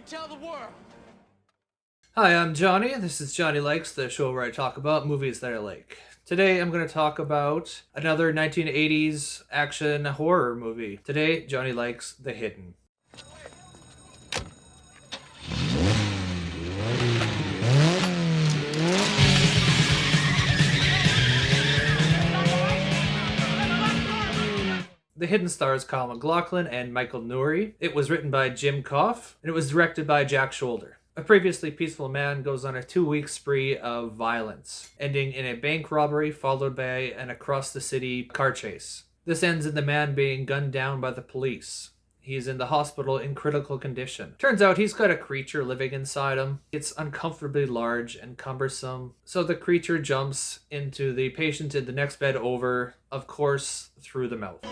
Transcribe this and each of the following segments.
You tell the world. Hi, I'm Johnny. This is Johnny Likes, the show where I talk about movies that I like. Today I'm going to talk about another 1980s action horror movie. Today, Johnny likes The Hidden. The Hidden stars Kyle Maclachlan and Michael Nouri. It was written by Jim Kouf, and it was directed by Jack Sholder. A previously peaceful man goes on a 2-week spree of violence, ending in a bank robbery followed by an across-the-city car chase. This ends in the man being gunned down by the police. He's in the hospital in critical condition. Turns out he's got a creature living inside him. It's uncomfortably large and cumbersome, so the creature jumps into the patient in the next bed over, of course, through the mouth.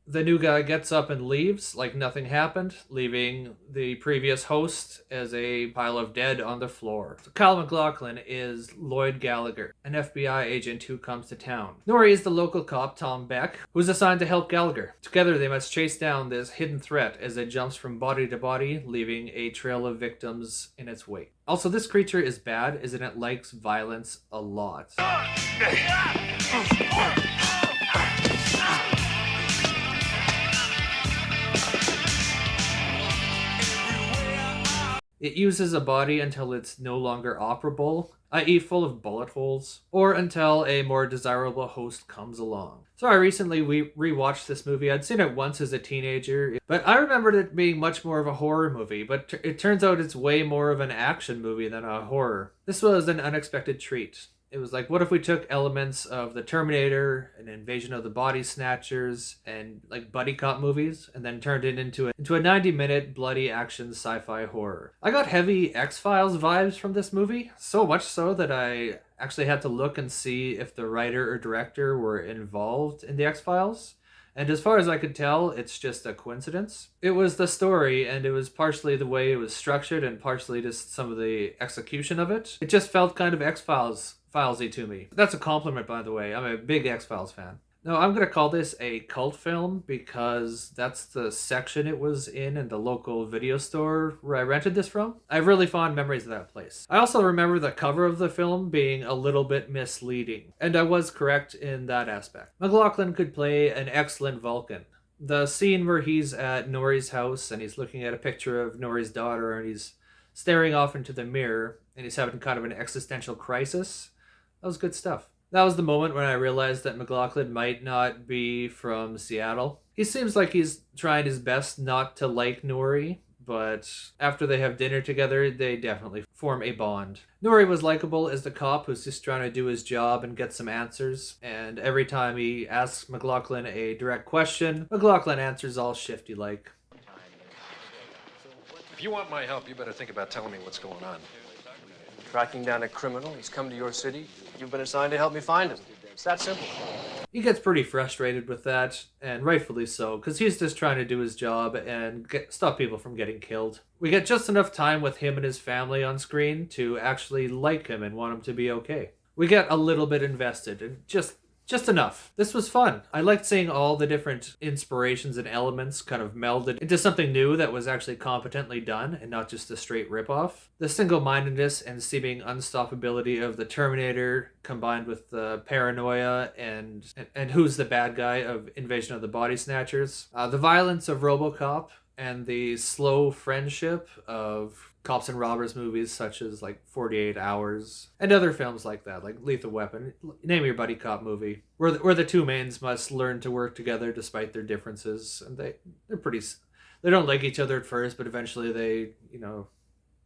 The new guy gets up and leaves like nothing happened, leaving the previous host as a pile of dead on the floor. So Kyle Maclachlan is Lloyd Gallagher, an FBI agent who comes to town. Nouri is the local cop, Tom Beck, who's assigned to help Gallagher. Together they must chase down this hidden threat as it jumps from body to body, leaving a trail of victims in its wake. Also, this creature is bad, as in it likes violence a lot. It uses a body until it's no longer operable, i.e. full of bullet holes, or until a more desirable host comes along. So I recently rewatched this movie. I'd seen it once as a teenager, but I remembered it being much more of a horror movie, but it turns out it's way more of an action movie than a horror. This was an unexpected treat. It was like, what if we took elements of the Terminator and Invasion of the Body Snatchers and like buddy cop movies and then turned it into a 90-minute bloody action sci-fi horror. I got heavy X-Files vibes from this movie, so much so that I actually had to look and see if the writer or director were involved in the X-Files. And as far as I could tell, it's just a coincidence. It was the story, and it was partially the way it was structured and partially just some of the execution of it. It just felt kind of X-Filesy to me. That's a compliment, by the way. I'm a big X-Files fan. Now, I'm going to call this a cult film because that's the section it was in the local video store where I rented this from. I have really fond memories of that place. I also remember the cover of the film being a little bit misleading, and I was correct in that aspect. Maclachlan could play an excellent Vulcan. The scene where he's at Nouri's house and he's looking at a picture of Nouri's daughter and he's staring off into the mirror and he's having kind of an existential crisis, that was good stuff. That was the moment when I realized that Maclachlan might not be from Seattle. He seems like he's trying his best not to like Nouri, but after they have dinner together, they definitely form a bond. Nouri was likable as the cop who's just trying to do his job and get some answers, and every time he asks Maclachlan a direct question, Maclachlan answers all shifty-like. If you want my help, you better think about telling me what's going on. Tracking down a criminal, he's come to your city. You've been assigned to help me find him. It's that simple. He gets pretty frustrated with that, and rightfully so, because he's just trying to do his job and stop people from getting killed. We get just enough time with him and his family on screen to actually like him and want him to be okay. We get a little bit invested, and just enough. This was fun. I liked seeing all the different inspirations and elements kind of melded into something new that was actually competently done and not just a straight ripoff. The single-mindedness and seeming unstoppability of the Terminator combined with the paranoia and who's the bad guy of Invasion of the Body Snatchers. The violence of RoboCop and the slow friendship of cops and robbers movies such as like 48 Hours and other films like that, like Lethal Weapon. Name your buddy cop movie where the two mains must learn to work together despite their differences, and they don't like each other at first, but eventually they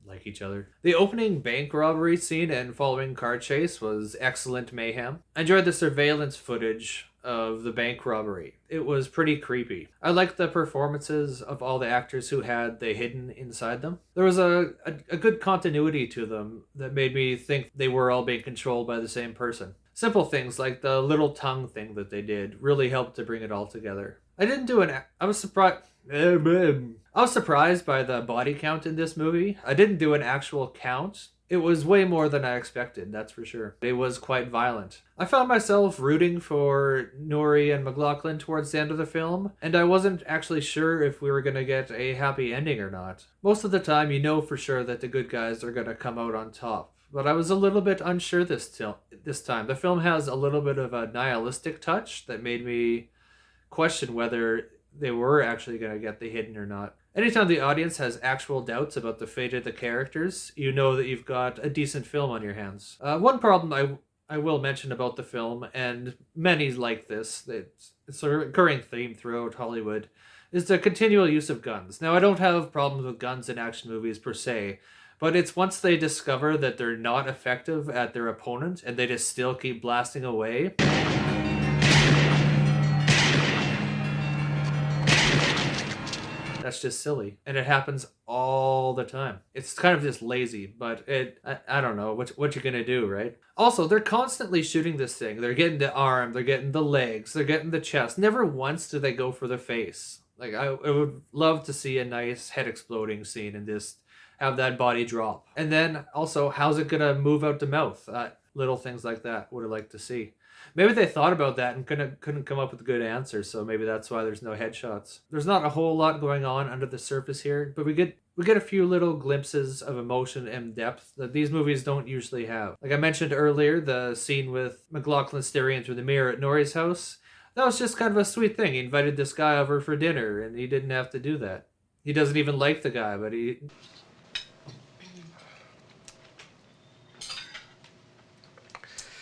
like each other. The opening bank robbery scene and following car chase was excellent mayhem. I enjoyed the surveillance footage of the bank robbery. It was pretty creepy. I liked the performances of all the actors who had the hidden inside them. There was a good continuity to them that made me think they were all being controlled by the same person. Simple things like the little tongue thing that they did really helped to bring it all together. I was surprised by the body count in this movie. I didn't do an actual count It was way more than I expected, that's for sure. It was quite violent. I found myself rooting for Nouri and Maclachlan towards the end of the film, and I wasn't actually sure if we were going to get a happy ending or not. Most of the time, you know for sure that the good guys are going to come out on top. But I was a little bit unsure this time. The film has a little bit of a nihilistic touch that made me question whether they were actually going to get the hidden or not. Anytime the audience has actual doubts about the fate of the characters, you know that you've got a decent film on your hands. One problem I will mention about the film, and many like this, it's a recurring theme throughout Hollywood, is the continual use of guns. Now, I don't have problems with guns in action movies per se, but it's once they discover that they're not effective at their opponent and they just still keep blasting away. That's just silly. And it happens all the time. It's kind of just lazy, but I don't know. What you gonna do, right? Also, they're constantly shooting this thing. They're getting the arm, they're getting the legs, they're getting the chest. Never once do they go for the face. Like, I would love to see a nice head exploding scene and just have that body drop. And then also, how's it gonna move out the mouth? Little things like that would have liked to see. Maybe they thought about that and couldn't come up with a good answer, so maybe that's why there's no headshots. There's not a whole lot going on under the surface here, but we get a few little glimpses of emotion and depth that these movies don't usually have. Like I mentioned earlier, the scene with Maclachlan staring through the mirror at Nouri's house, that was just kind of a sweet thing. He invited this guy over for dinner, and he didn't have to do that. He doesn't even like the guy, but he...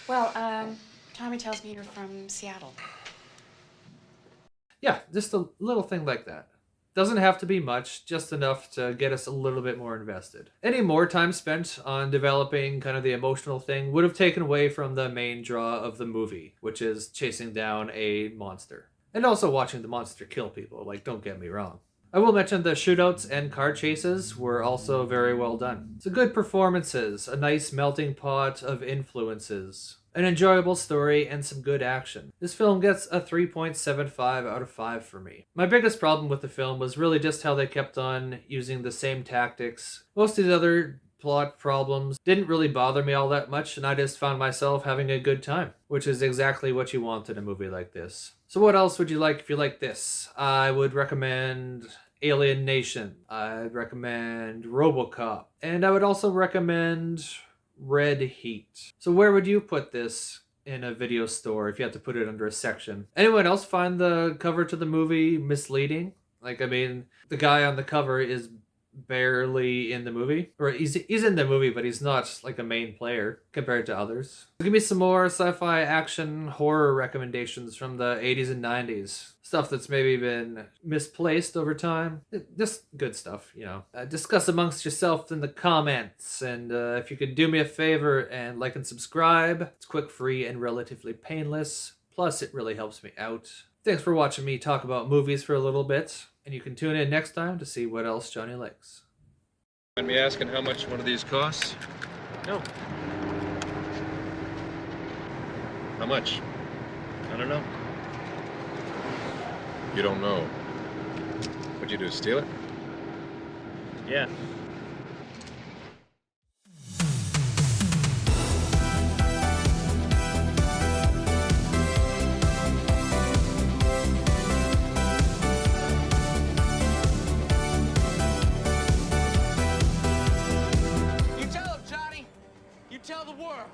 Well, Tommy tells me you're from Seattle. Yeah, just a little thing like that. Doesn't have to be much, just enough to get us a little bit more invested. Any more time spent on developing kind of the emotional thing would have taken away from the main draw of the movie, which is chasing down a monster. And also watching the monster kill people, like, don't get me wrong. I will mention the shootouts and car chases were also very well done. So good performances, a nice melting pot of influences, an enjoyable story, and some good action. This film gets a 3.75 out of 5 for me. My biggest problem with the film was really just how they kept on using the same tactics. Most of the other plot problems didn't really bother me all that much, and I just found myself having a good time, which is exactly what you want in a movie like this. So what else would you like if you like this? I would recommend Alien Nation. I'd recommend RoboCop. And I would also recommend Red Heat. So where would you put this in a video store if you had to put it under a section? Anyone else find the cover to the movie misleading? Like, I mean, the guy on the cover is barely in the movie, or he's in the movie, but he's not like a main player compared to others. Give me some more sci-fi action horror recommendations from the 80s and 90s. Stuff that's maybe been misplaced over time. Just good stuff, you know. Discuss amongst yourself in the comments, and if you could do me a favor and like and subscribe. It's quick, free, and relatively painless. Plus, it really helps me out. Thanks for watching me talk about movies for a little bit. And you can tune in next time to see what else Johnny likes. Mind me asking how much one of these costs? No. How much? I don't know. You don't know. What'd you do, steal it? Yeah. You tell him, Johnny. You tell the world.